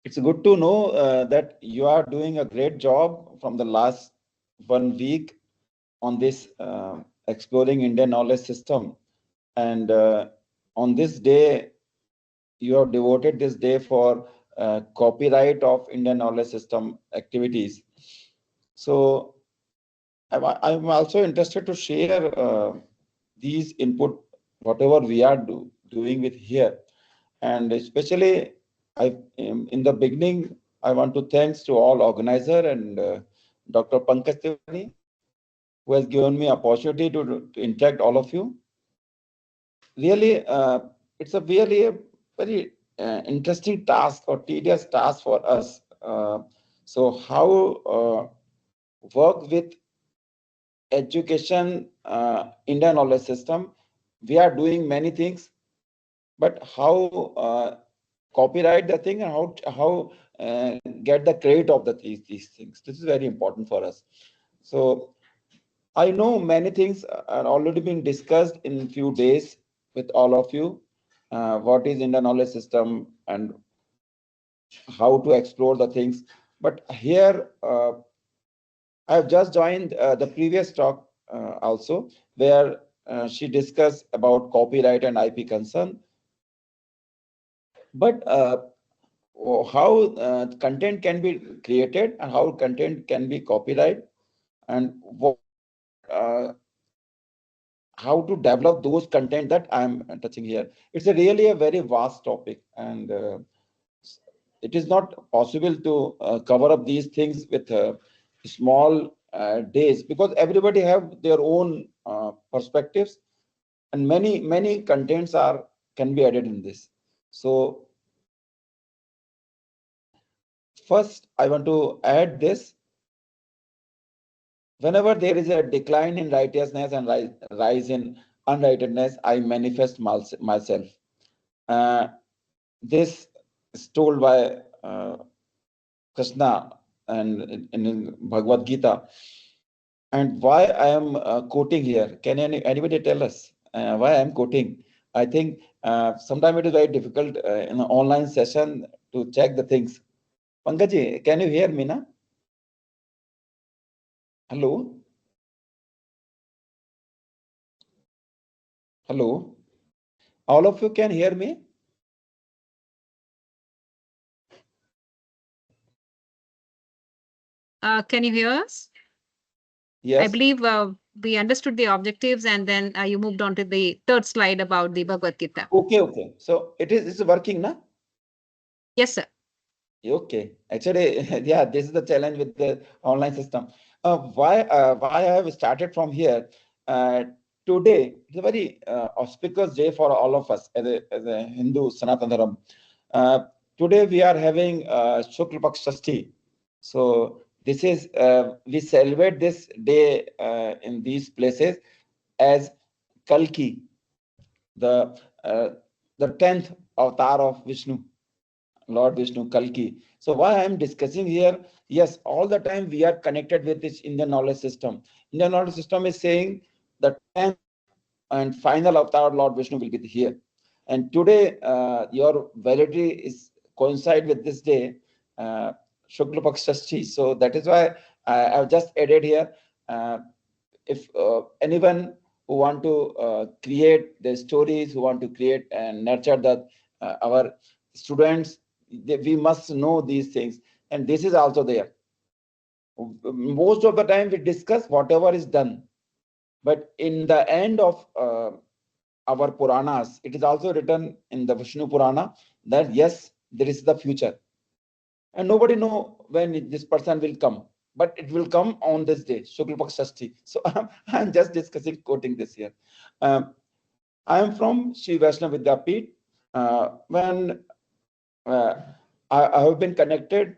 It's good to know that you are doing a great job from the last 1 week on this exploring Indian knowledge system. And on this day, you have devoted this day for copyright of Indian knowledge system activities. So I'm also interested to share these input, whatever we are doing with here. And especially, in the beginning, I want to thanks to all organizer and Dr. Pankaj Tiwari, who has given me opportunity to interact all of you. Really, it's a really a very interesting task or tedious task for us. So how work with education Indian knowledge system? We are doing many things, but how copyright the thing and how get the credit of these things. This is very important for us. So I know many things are already being discussed in few days with all of you. What is Indian knowledge system and how to explore the things. But here, I have just joined the previous talk also, where she discussed about copyright and IP concern. But how content can be created and how content can be copyright and what, how to develop those content that I'm touching here. It's really a very vast topic, and it is not possible to cover up these things with small days, because everybody have their own perspectives, and many contents are can be added in this. So first, I want to add this. Whenever there is a decline in righteousness and rise in unrighteousness, I manifest myself. This is told by Krishna and in Bhagavad Gita. And why I am quoting here? Can anybody tell us why I am quoting? I think sometimes it is very difficult in an online session to check the things. Pankaji, can you hear me now? Hello? Hello? All of you can hear me? Can you hear us? Yes. I believe we understood the objectives, and then you moved on to the third slide about the Bhagavad Gita. Okay. So it's working now? Yes, sir. Okay. Actually, yeah, this is the challenge with the online system. Why I have started from here? Today is a very auspicious day for all of us as a Hindu Sanatana Dharma. Today we are having Shukla Paksh Shashti. So this is we celebrate this day in these places as Kalki, the uh, the 10th avatar of Vishnu. Lord Vishnu, Kalki. So why I am discussing here, yes, all the time we are connected with this Indian knowledge system. Indian knowledge system is saying the 10th and final avatar Lord Vishnu will be here. And today, your validity is coincide with this day, Shukla Paksh. So that is why I have just added here. If anyone who want to create the stories, who want to create and nurture the our students, we must know these things, and this is also there. Most of the time we discuss whatever is done, but in the end of our Puranas, it is also written in the Vishnu Purana that yes, there is the future, and nobody know when this person will come, but it will come on this day, Shukla Paksh. So I'm just discussing, quoting this here. Um, I am from Shri Vaishnav Vidyapeeth. When uh, I have been connected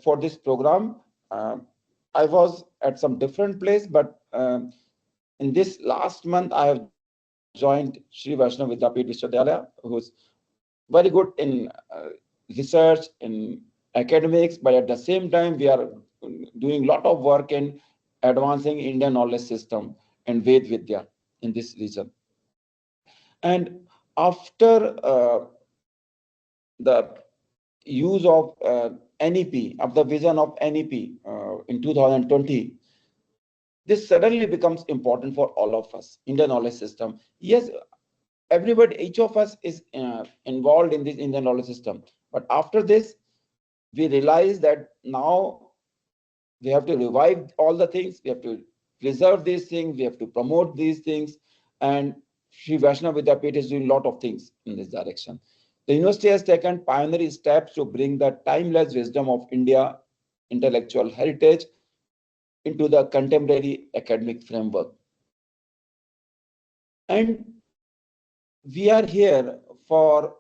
for this program, I was at some different place, but in this last month, I have joined Shri Vaishnav Vidyapeeth Vishwavidyalaya, who's very good in research, in academics, but at the same time, we are doing a lot of work in advancing Indian knowledge system and Ved Vidya in this region. And after the use of NEP, of the vision of NEP in 2020, this suddenly becomes important for all of us in the knowledge system. Yes, everybody, each of us is involved in this Indian knowledge system. But after this, we realize that now we have to revive all the things, we have to preserve these things, we have to promote these things, and Shri Vaishnav Vidyapeeth is doing a lot of things in this direction. The university has taken pioneering steps to bring the timeless wisdom of India intellectual heritage into the contemporary academic framework. And we are here for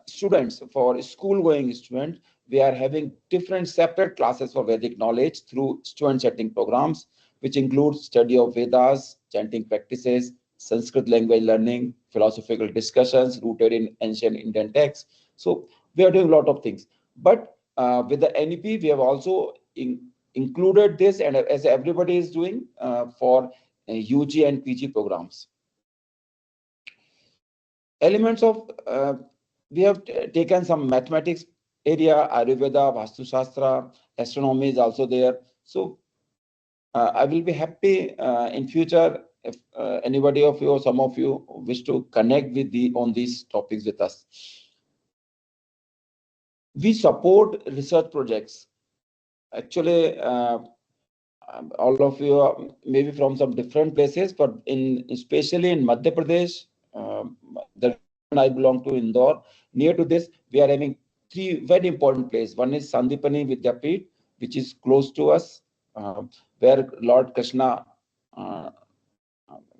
students, for school-going students. We are having different separate classes for Vedic knowledge through student chatting programs, which include study of Vedas, chanting practices, Sanskrit language learning, philosophical discussions rooted in ancient Indian texts. So we are doing a lot of things. But with the NEP, we have also included this, and as everybody is doing for UG and PG programs. Elements of, we have taken some mathematics area, Ayurveda, Vastu Shastra, astronomy is also there. So I will be happy in future if anybody of you or some of you wish to connect with on these topics with us. We support research projects. Actually, all of you are maybe from some different places, but especially in Madhya Pradesh, the I belong to Indore. Near to this, we are having three very important places. One is Sandipani Vidyapeeth, which is close to us, where Lord Krishna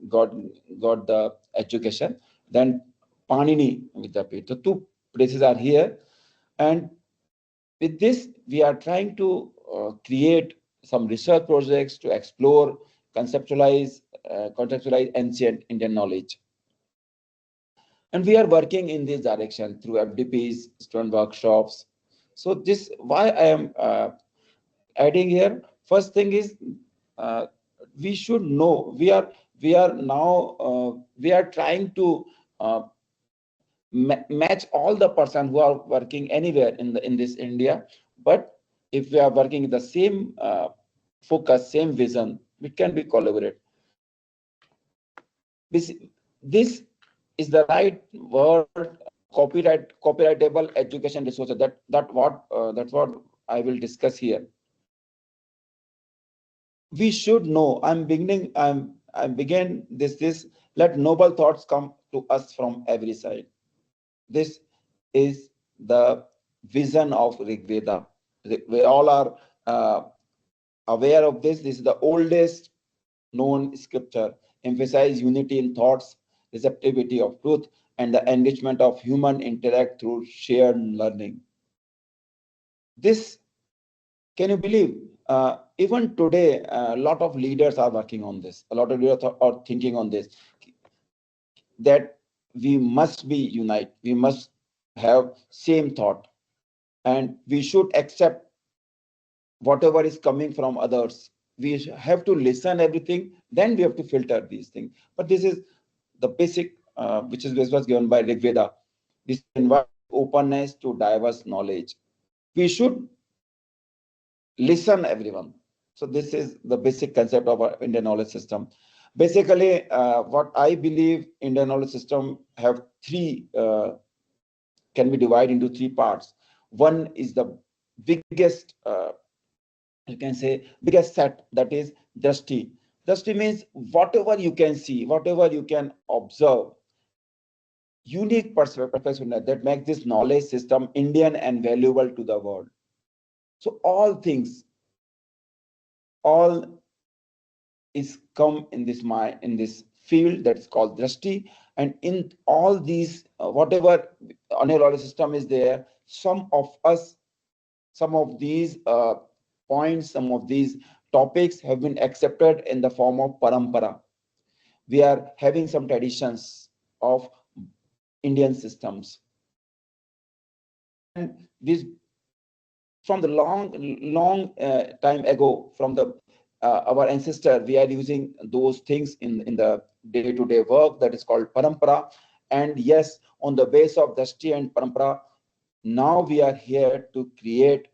got the education. Then Panini Vidyapeeth. The two places are here, and with this, we are trying to create some research projects to explore, conceptualize, contextualize ancient Indian knowledge. And we are working in this direction through FDPs, student workshops. So this, why I am adding here, first thing is we should know, we are now, we are trying to match all the person who are working anywhere in this India. But if we are working with the same focus, same vision, we can be collaborate. This is the right word, copyrightable education resources. That's what I will discuss here. We should know. I begin this. Let noble thoughts come to us from every side. This is the vision of Rig Veda. We all are aware of this. This is the oldest known scripture. Emphasize unity in thoughts, receptivity of truth, and the enrichment of human intellect through shared learning. This, can you believe? Even today, a lot of leaders are working on this. A lot of leaders are thinking on this, that we must be united. We must have same thought, and we should accept whatever is coming from others. We have to listen everything, then we have to filter these things. But this is the basic, which was given by Rig Veda. This invites openness to diverse knowledge. We should listen everyone. So this is the basic concept of our Indian knowledge system. Basically, what I believe Indian knowledge system have three, can be divided into three parts. One is the biggest, you can say, biggest set, that is drashti. Drashti means whatever you can see, whatever you can observe, unique perspective that makes this knowledge system Indian and valuable to the world. So all things, all is come in this mind, in this field that is called drashti, and in all these, whatever knowledge system is there, some of these points, some of these topics have been accepted in the form of parampara. We are having some traditions of Indian systems, and this from the long time ago, from the our ancestor, we are using those things in the day-to-day work, that is called parampara. And yes, on the base of drashti and parampara, Now we are here to create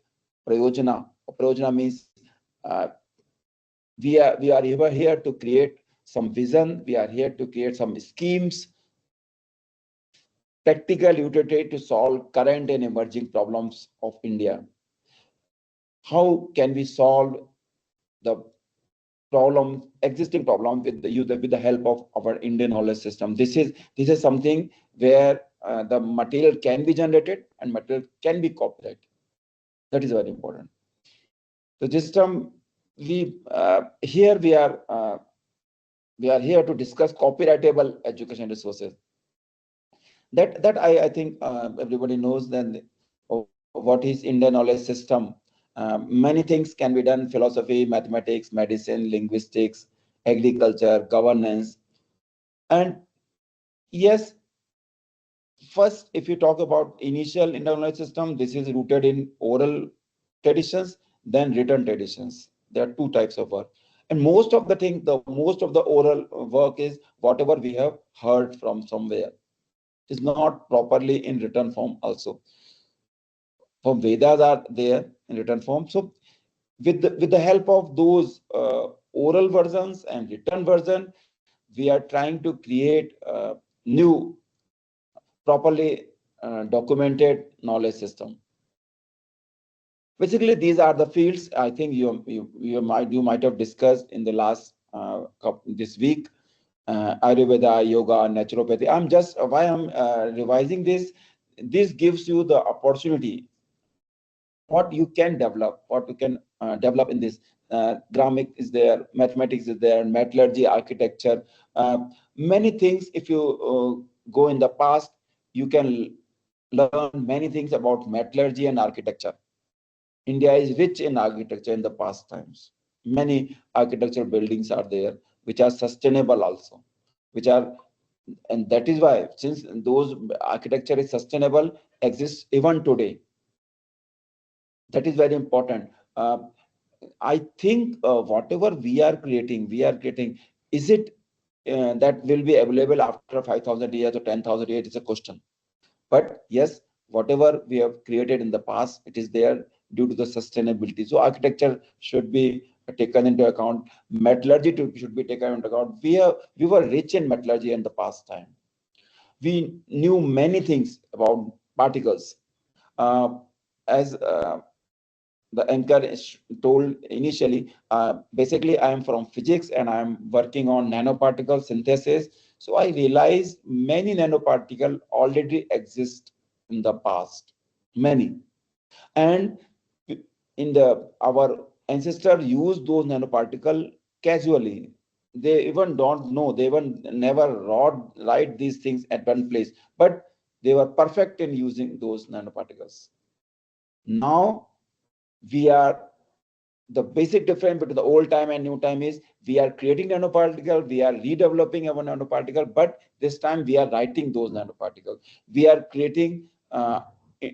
prayojana. Prayojana means we are here to create some vision. We are here to create some schemes, practical utility to solve current and emerging problems of India. How can we solve the existing problem with the help of our Indian knowledge system? This is something where the material can be generated and material can be copyrighted. That is very important. The system here we are here to discuss copyrightable education resources. That I think everybody knows then what is Indian knowledge system. Many things can be done: philosophy, mathematics, medicine, linguistics, agriculture, governance. And yes, first, if you talk about initial Indian knowledge system, this is rooted in oral traditions, then written traditions. There are two types of work. And most of the thing, the most of the oral work is whatever we have heard from somewhere. Is not properly in written form also. From Vedas are there in written form. So with the help of those oral versions and written version, we are trying to create new, properly documented knowledge system. Basically, these are the fields I think you might have discussed in the last this week. Ayurveda, yoga, naturopathy. I'm just why I'm revising this. This gives you the opportunity what you can develop, what you can develop in this. Grammic is there, mathematics is there, metallurgy, architecture, many things. If you go in the past, you can learn many things about metallurgy and architecture. India is rich in architecture in the past times. Many architectural buildings are there, which are sustainable also, which are, and that is why, since those architecture is sustainable, exists even today. That is very important. I think whatever we are creating, is it that will be available after 5,000 years or 10,000 years? Is a question. But yes, whatever we have created in the past, it is there due to the sustainability. So architecture should be taken into account. Metallurgy should be taken into account. We were rich in metallurgy in the past time. We knew many things about particles. Uh, as the anchor told initially, basically I am from physics and I am working on nanoparticle synthesis. So I realized many nanoparticles already exist in the past, many. And in our ancestors used those nanoparticles casually. They even don't know, they even never write these things at one place, but they were perfect in using those nanoparticles. Now we are, the basic difference between the old time and new time is we are creating nanoparticle, we are redeveloping our nanoparticle, but this time we are writing those nanoparticles. We are creating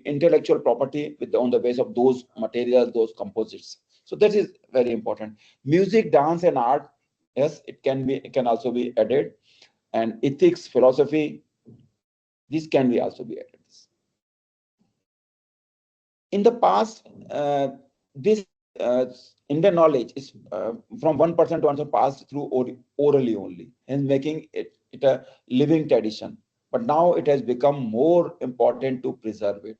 intellectual property on the base of those materials, those composites. So that is very important. Music, dance, and art, yes, it can also be added, and ethics, philosophy, this can be also be added. In the past, this Indian knowledge is from one person to another passed through orally only, and making it a living tradition. But now it has become more important to preserve it.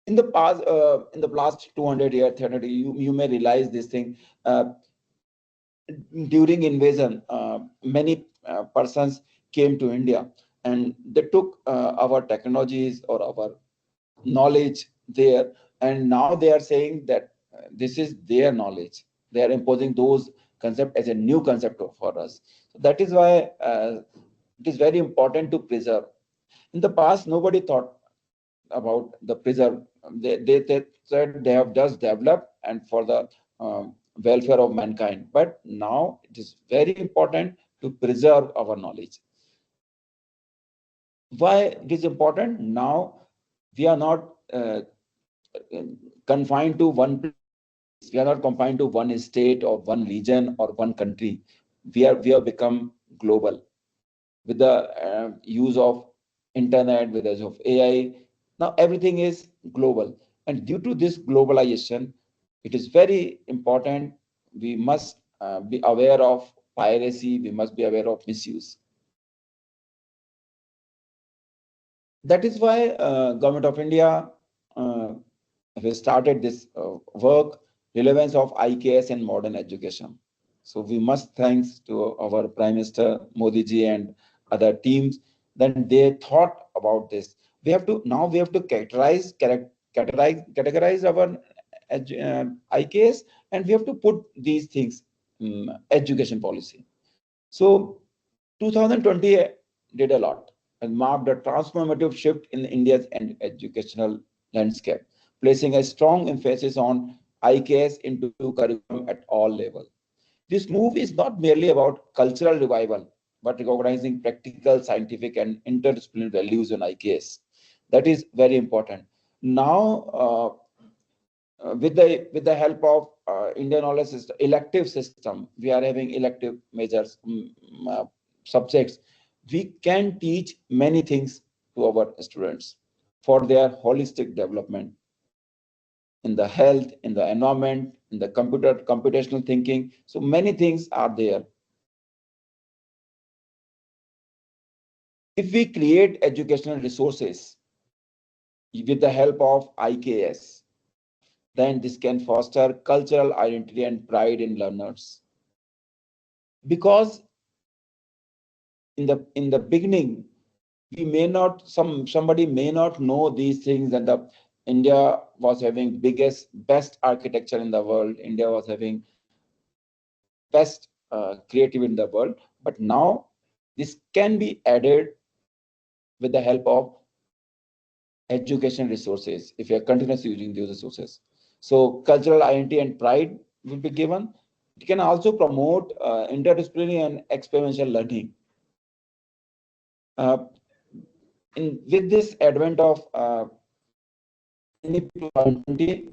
In the last 200 years, 300 years, you may realize this thing. During invasion, many persons came to India and they took our technologies or our knowledge there, and now they are saying that this is their knowledge. They are imposing those concept as a new concept for us. So that is why it is very important to preserve. In the past, nobody thought about the preserve. They said they have just developed and for the welfare of mankind. But now it is very important to preserve our knowledge. Why it is important? Now we are not confined to one place. We are not confined to one state or one region or one country. We have become global with the use of internet, with the use of AI. Now everything is global. And due to this globalization, it is very important. We must be aware of piracy. We must be aware of misuse. That is why Government of India has started this work, relevance of IKS in modern education. So we must thanks to our Prime Minister Modi ji and other teams. Then they thought about this. We have to categorize our IKS, and we have to put these things in education policy. So 2020 did a lot and marked a transformative shift in India's educational landscape, placing a strong emphasis on IKS into curriculum at all levels. This move is not merely about cultural revival, but recognizing practical, scientific, and interdisciplinary values in IKS. That is very important. Now, with the help of Indian knowledge system, elective system, we are having elective majors subjects. We can teach many things to our students for their holistic development in the health, in the environment, in the computational thinking. So many things are there. If we create educational resources with the help of IKS, then this can foster cultural identity and pride in learners. Because in the beginning, we may not somebody may not know these things, and the India was having best architecture in the world. India was having best creative in the world. But now this can be added with the help of education resources if you are continuously using those resources. So cultural identity and pride will be given. It can also promote interdisciplinary and experiential learning. Uh, with this advent of NEP 2020,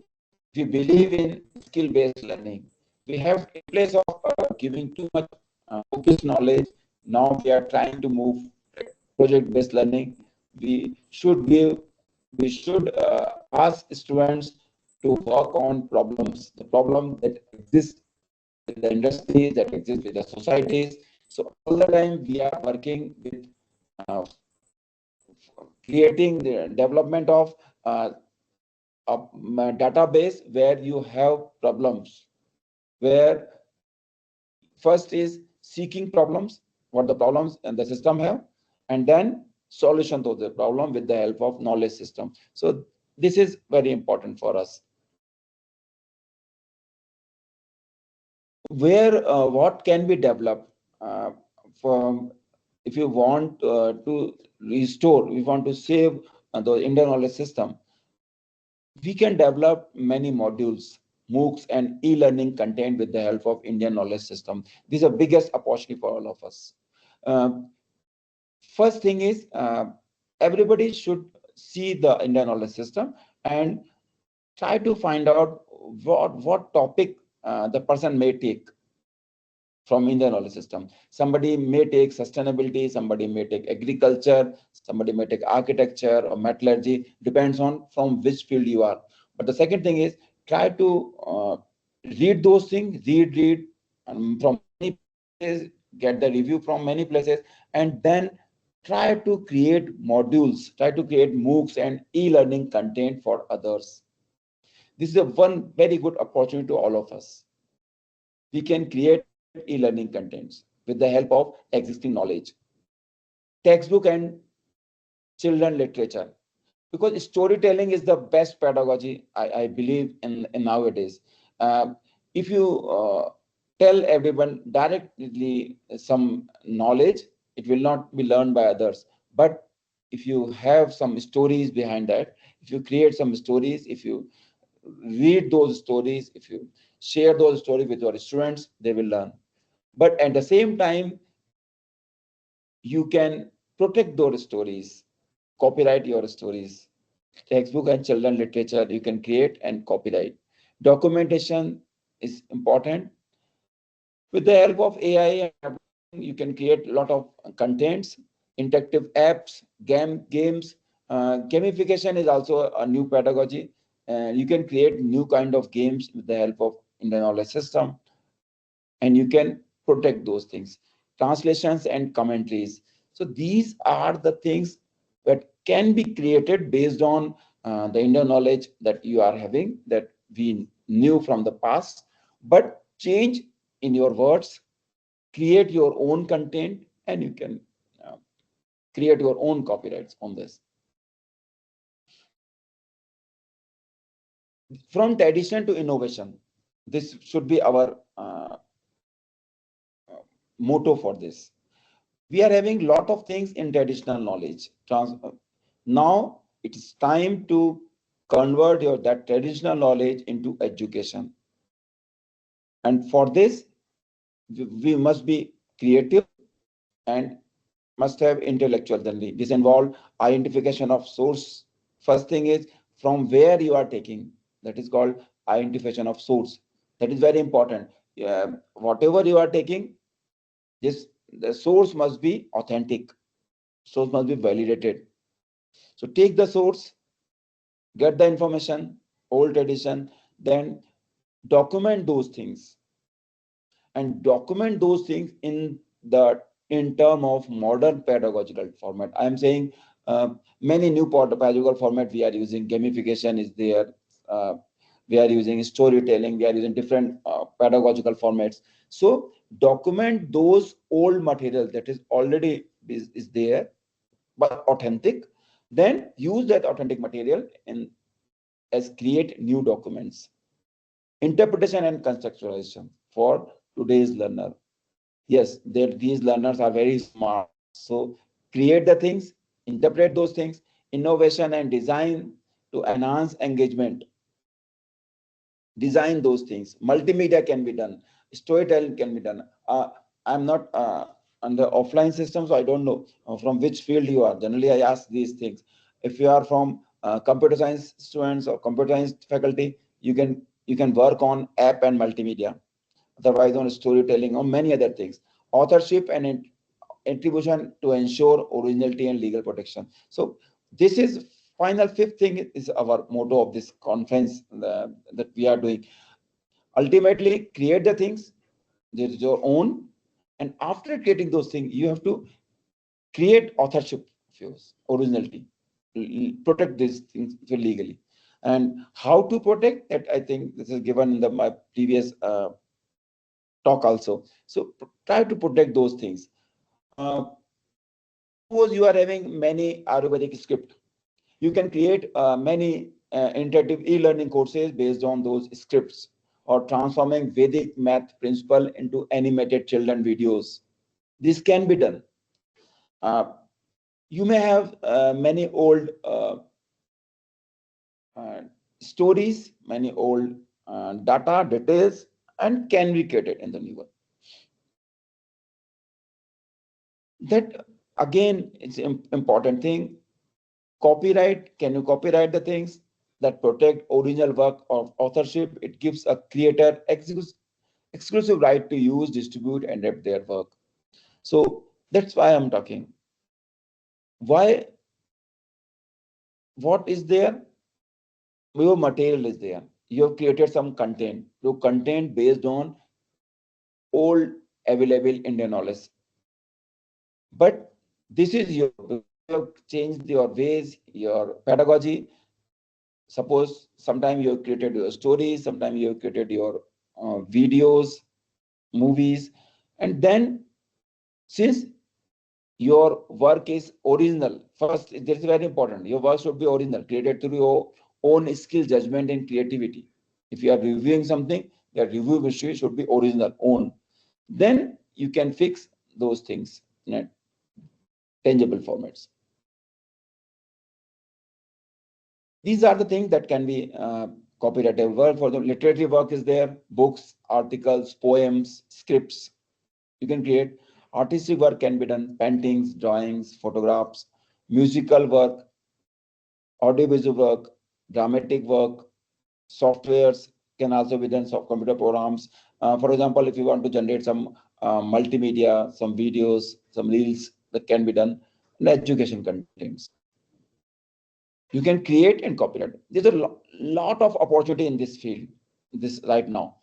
we believe in skill-based learning. We have, in place of giving too much focused knowledge, now we are trying to move project-based learning. We should ask students to work on problems, the problem that exists in the industry, that exists with the societies. So all the time we are working with uh, creating the development of a database where you have problems, where first is seeking problems, what the problems and the system have, and then solution to the problem with the help of knowledge system. So this is very important for us. Where what can be developed from, if you want to restore, we want to save the Indian knowledge system, we can develop many modules, MOOCs, and e-learning content with the help of Indian knowledge system. This is the biggest opportunity for all of us. First thing is everybody should see the Indian knowledge system and try to find out what topic the person may take from Indian knowledge system. Somebody may take sustainability, somebody may take agriculture, somebody may take architecture or metallurgy, depends on from which field you are. But the second thing is try to read those things, read from many places, get the review from many places, and then try to create modules, try to create MOOCs and e-learning content for others. This is a one very good opportunity to all of us. We can create e-learning contents with the help of existing knowledge, textbook and children literature, because storytelling is the best pedagogy, I believe in nowadays. If you tell everyone directly some knowledge, it will not be learned by others. But if you have some stories behind that, if you create some stories, if you read those stories, if you share those stories with your students, they will learn. But at the same time, you can protect those stories, copyright your stories. Textbook and children literature you can create and copyright. Documentation is important. With the help of AI, you can create a lot of contents, interactive apps, games, Gamification is also a new pedagogy. You can create new kind of games with the help of Indian knowledge system, and you can protect those things. Translations and commentaries. So these are the things that can be created based on the Indian knowledge that you are having, that we knew from the past, but change in your words, create your own content, and you can uh, create your own copyrights on this. From tradition to innovation, this should be our motto for this. We are having a lot of things in traditional knowledge. Now it is time to convert that traditional knowledge into education. And for this, we must be creative and must have intellectual journey. This involves identification of source. First thing is from where you are taking. That is called identification of source. That is very important. Whatever you are taking, the source must be authentic. Source must be validated. So take the source, get the information, old tradition, then document those things, and document those things in term of modern pedagogical format. I am saying many new pedagogical format we are using. Gamification is there. Uh, we are using storytelling. We are using different pedagogical formats. So document those old materials that is already is there, but authentic. Then use that authentic material in as create new documents. Interpretation and contextualization for today's learner. Yes, these learners are very smart. So create the things, interpret those things, innovation and design to enhance engagement. Design those things. Multimedia can be done. Storytelling can be done. I'm not on the offline system, so I don't know from which field you are. Generally, I ask these things. If you are from computer science students or computer science faculty, you can work on app and multimedia. Otherwise, on storytelling or many other things. Authorship and attribution to ensure originality and legal protection. So this is final fifth thing is our motto of this conference that we are doing. Ultimately, create the things that is your own, and after creating those things, you have to create authorship of yours, originality, protect these things legally. And how to protect that, I think this is given in my previous talk also. So try to protect those things. Uh, Suppose you are having many Ayurvedic script. You can create many interactive e-learning courses based on those scripts, or transforming Vedic math principle into animated children videos. This can be done. Uh, you may have many old uh, stories, many old data, details, and can be created in the new one. That again, it's an important thing. Copyright, can you copyright the things that protect original work of authorship? It gives a creator exclusive right to use, distribute, and rep their work. So that's why I'm talking. Why? What is there? Your material is there. You have created some content. Your content based on old available Indian knowledge. But this is your, because you have changed your ways, your pedagogy. Suppose sometime you have created your stories, sometime you have created your videos, movies, and then since your work is original, first this is very important. Your work should be original, created through your own skill, judgment, and creativity. If you are reviewing something, the review history should be original, own. Then you can fix those things in a tangible formats. These are the things that can be copyrighted work. For the literary work is there, books, articles, poems, scripts. You can create. Artistic work can be done, paintings, drawings, photographs, musical work, audiovisual work, dramatic work, softwares can also be done, soft computer programs. For example, if you want to generate some multimedia, some videos, some reels, that can be done, and education contents. You can create and copyright. There's a lot of opportunity in this field, this right now,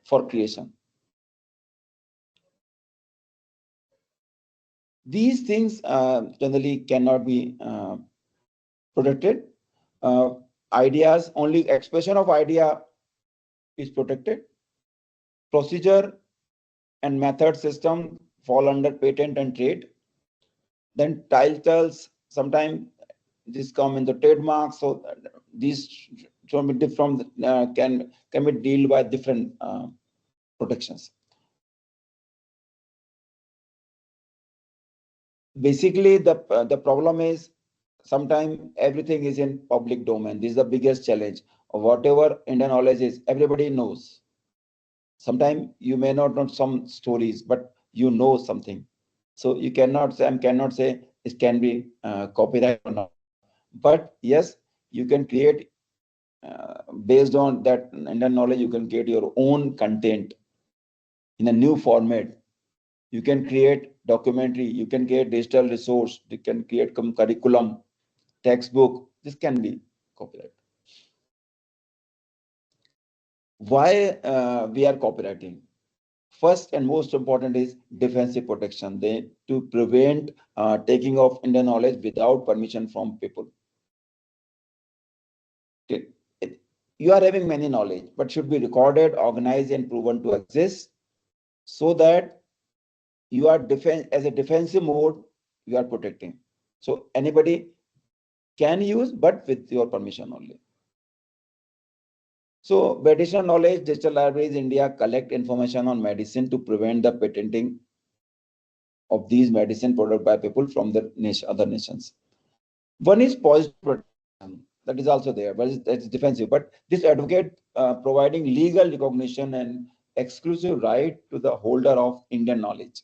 for creation. These things generally cannot be protected. Ideas, only expression of idea is protected. Procedure and method system fall under patent and trade. Then titles, sometimes this come in the trademark. So these from different can be dealt by different protections. Basically, the problem is sometimes everything is in public domain. This is the biggest challenge. Whatever Indian knowledge is, everybody knows. Sometimes you may not know some stories, but you know something. So you cannot say, I cannot say it can be copyright or not. But yes, you can create based on that Indian knowledge, you can create your own content in a new format. You can create documentary, you can create digital resource, you can create curriculum, textbook. This can be copyright. Why we are copywriting? First and most important is defensive protection. They to prevent taking of Indian knowledge without permission from people. Okay. You are having many knowledge, but should be recorded, organized, and proven to exist, so that you are as a defensive mode. You are protecting. So anybody can use, but with your permission only. So medicinal knowledge, digital libraries India collect information on medicine to prevent the patenting of these medicine product by people from the other nations. One is positive protection, that is also there, but it's defensive. But this advocate providing legal recognition and exclusive right to the holder of Indian knowledge.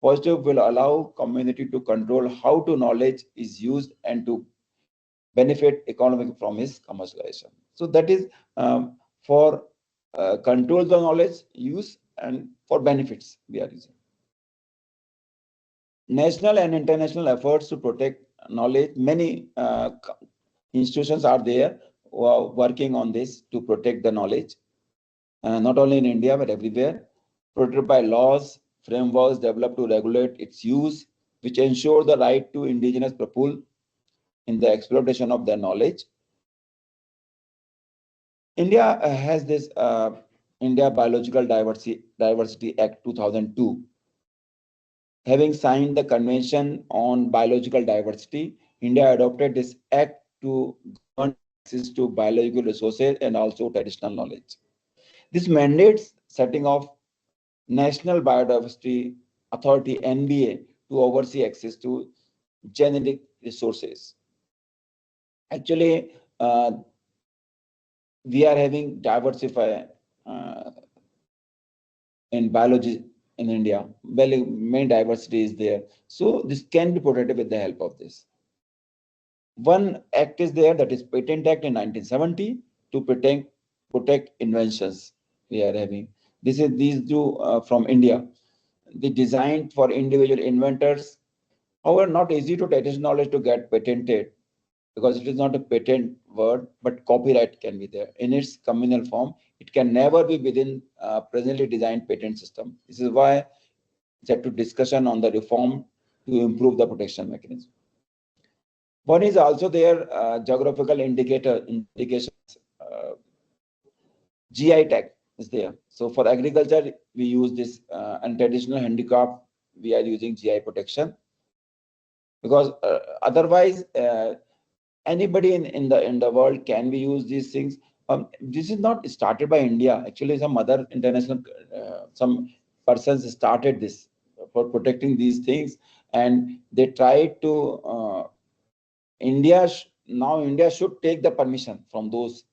Positive will allow community to control how to knowledge is used and to benefit economic from its commercialization. So that is for control the knowledge use and for benefits we are using. National and international efforts to protect knowledge. Many institutions are there who are working on this to protect the knowledge, not only in India, but everywhere. Protected by laws, frameworks developed to regulate its use, which ensure the right to indigenous people in the exploitation of their knowledge. India has this India Biological Diversity Act 2002. Having signed the Convention on Biological Diversity, India adopted this act to govern access to biological resources and also traditional knowledge. This mandates setting of National Biodiversity Authority (NBA) to oversee access to genetic resources. Actually, we are having diversify in biology in India. Well, main diversity is there. So this can be protected with the help of this. One act is there, that is Patent Act in 1970 to protect inventions we are having. These two from India. They designed for individual inventors. However, not easy to traditional knowledge to get patented because it is not a patent word, but copyright can be there. In its communal form, it can never be within presently designed patent system. This is why set to discussion on the reform to improve the protection mechanism. One is also there geographical indications. GI tag is there. So for agriculture, we use this and traditional handicraft, we are using GI protection because otherwise anybody in the world can be use these things. This is not started by India. Actually, some other international some persons started this for protecting these things, and they try to now India should take the permission from those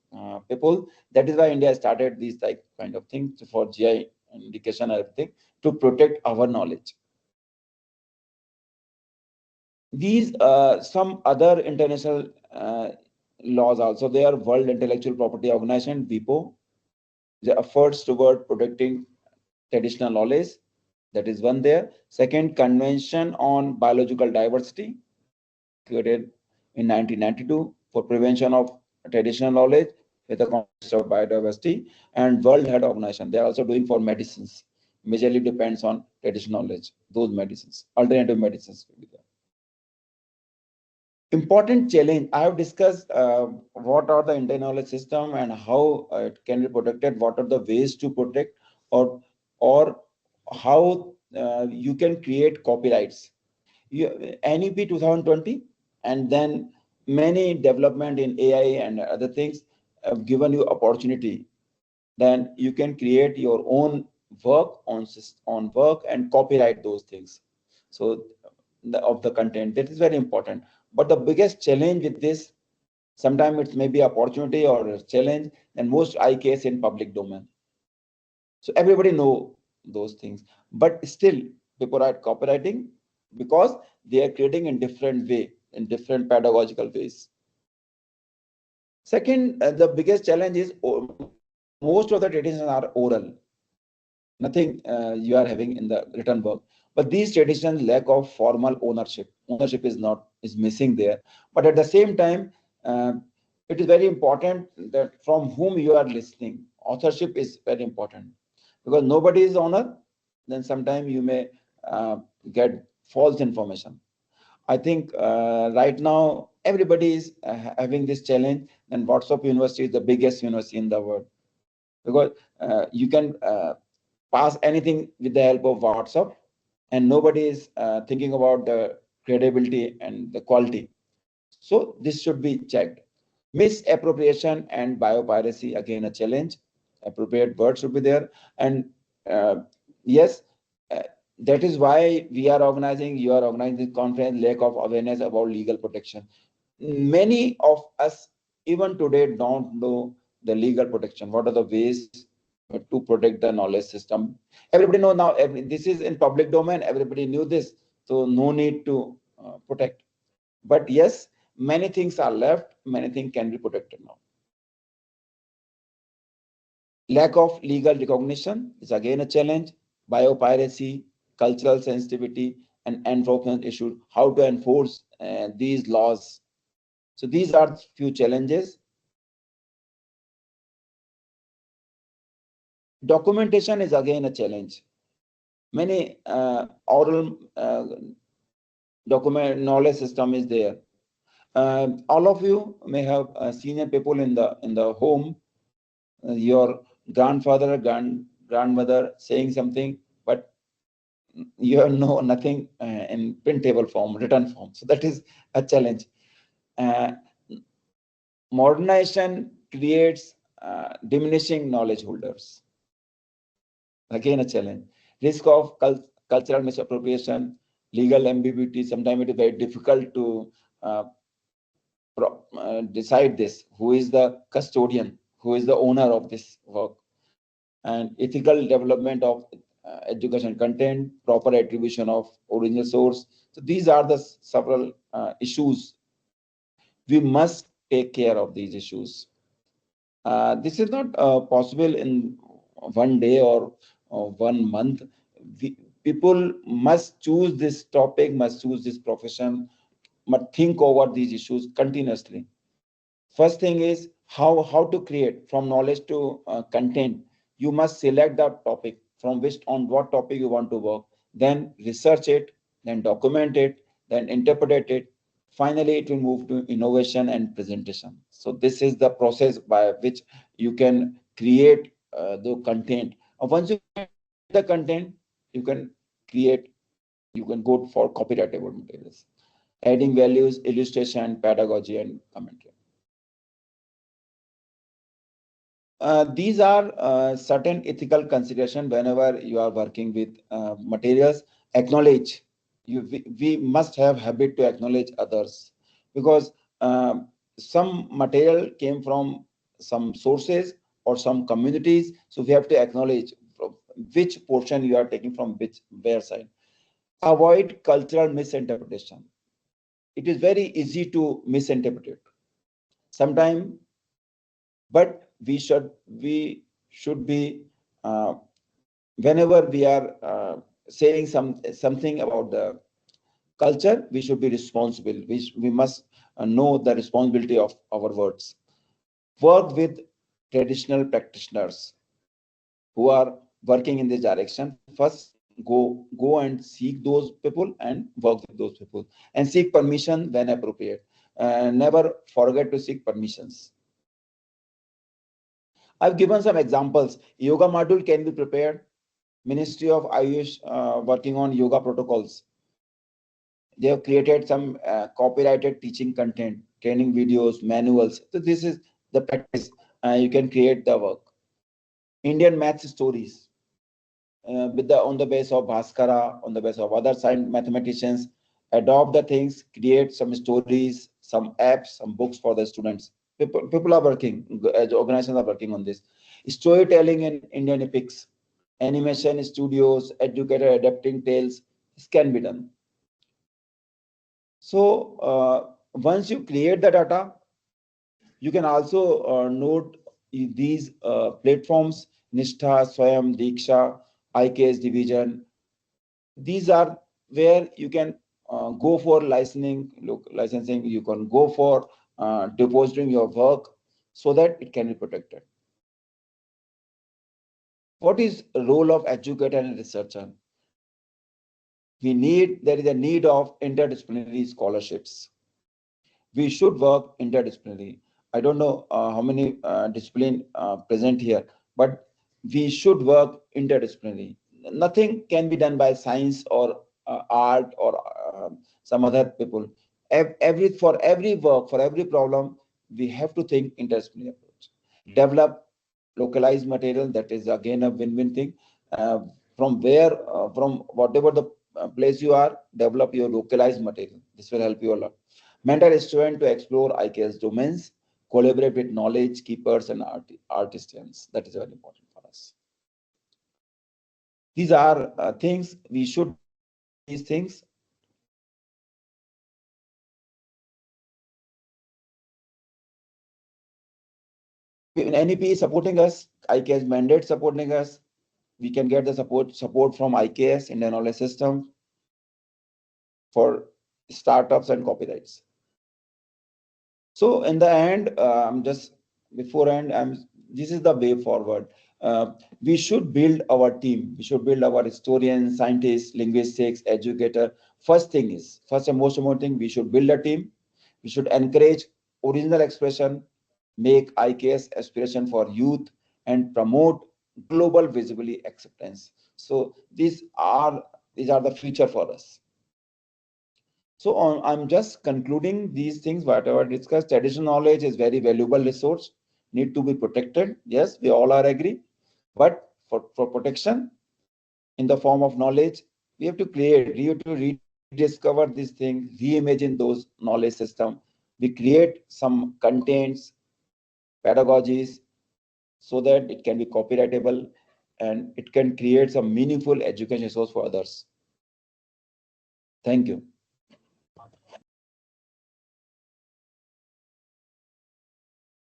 people. That is why India started these like kind of things for GI indication and everything to protect our knowledge. These some other international laws also there. World Intellectual Property Organization (WIPO), the efforts toward protecting traditional knowledge. That is one there. Second, Convention on Biological Diversity created in 1992 for prevention of traditional knowledge with the context of biodiversity, and World Health Organization. They are also doing for medicines. Majorly depends on traditional knowledge, those medicines, alternative medicines will be there. Important challenge. I have discussed what are the Indian knowledge system and how it can be protected. What are the ways to protect, or how you can create copyrights. NEP 2020, and then many development in AI and other things have given you opportunity. Then you can create your own work on work and copyright those things. So of the content, that is very important. But the biggest challenge with this, sometimes it may be opportunity or a challenge, and most IKS in public domain. So everybody know those things, but still people are copywriting because they are creating in different way, in different pedagogical ways. Second, the biggest challenge is most of the traditions are oral. Nothing you are having in the written work. But these traditions lack of formal ownership. Ownership is missing there. But at the same time, uh, it is very important that from whom you are listening. Authorship is very important because nobody is owner. Then sometimes you may get false information. I think right now everybody is having this challenge, and WhatsApp University is the biggest university in the world because you can pass anything with the help of WhatsApp, and nobody is thinking about the credibility and the quality. So this should be checked. Misappropriation and biopiracy, again a challenge. Appropriate words should be there. And uh, yes, uh, that is why we are organizing, you are organizing this conference, lack of awareness about legal protection. Many of us, even today, don't know the legal protection. What are the ways to protect the knowledge system? Everybody know now, this is in public domain, everybody knew this, so no need to protect. But yes, many things are left, many things can be protected now. Lack of legal recognition is again a challenge. Biopiracy, cultural sensitivity, and enforcement issues. How to enforce these laws. So these are few challenges. Documentation is again a challenge. Many oral document knowledge system is there. All of you may have senior people in the home, your grandfather, grandmother saying something, but you have no nothing in printable form, written form. So that is a challenge. Uh, Modernization creates diminishing knowledge holders. Again, a challenge. Risk of cultural misappropriation, legal ambiguity. Sometimes it is very difficult to uh, decide this. Who is the custodian? Who is the owner of this work? And ethical development of education content, proper attribution of original source. So these are the several issues. We must take care of these issues. This is not possible in one day or 1 month. People must choose this topic, must choose this profession, must think over these issues continuously. First thing is how to create from knowledge to content. You must select the topic from which on what topic you want to work, then research it, then document it, then interpret it. Finally, it will move to innovation and presentation. So this is the process by which you can create the content. Once you create the content, you can create, you can go for copyrightable materials, adding values, illustration, pedagogy, and commentary. These are certain ethical consideration whenever you are working with materials. Acknowledge. We must have habit to acknowledge others because some material came from some sources or some communities. So we have to acknowledge from which portion you are taking from which where side. Avoid cultural misinterpretation. It is very easy to misinterpret it. Sometimes, but we should be uh, whenever we are saying something about the culture, we should be responsible. We must know the responsibility of our words. Work with traditional practitioners who are working in this direction. First, go and seek those people and work with those people, and seek permission when appropriate. Never forget to seek permissions. I've given some examples. Yoga module can be prepared. Ministry of Ayush working on yoga protocols. They have created some copyrighted teaching content, training videos, manuals. So this is the practice. You can create the work. Indian maths stories with the on the base of Bhaskara, on the base of other science mathematicians. Adopt the things, create some stories, some apps, some books for the students. People are working, organizations are working on this. Storytelling in Indian epics, animation studios, educator adapting tales. This can be done. So once you create the data, you can also note these platforms, Nishtha, Swayam, Diksha, IKS division. These are where you can go for licensing. You can go for depositing your work so that it can be protected. What is the role of educator and researcher? There is a need of interdisciplinary scholarships. We should work interdisciplinary. I don't know how many discipline present here, but we should work interdisciplinary. Nothing can be done by science or art or some other people. For every work, for every problem, we have to think interdisciplinary approach. Develop localized material. That is again a win-win thing. From whatever the place you are, develop your localized material. This will help you a lot. Mentor student to explore IKS domains, collaborate with knowledge keepers and artisans. That is very important for us. These are things we should these things. NEP is supporting us, IKS mandate supporting us. We can get the support from IKS, Indian Knowledge System, for startups and copyrights. So in the end, this is the way forward. We should build our team. We should build our historians, scientists, linguistics, educator. First and most important thing, we should build a team. We should encourage original expression, make IKS aspiration for youth, and promote global visibly acceptance. So these are the future for us. So I'm just concluding these things, whatever discussed. Traditional knowledge is very valuable resource, need to be protected. Yes, we all are agree. But for protection in the form of knowledge, we have to rediscover these things, reimagine those knowledge system. We create some contents, pedagogies, so that it can be copyrightable and it can create some meaningful education resource for others. Thank you.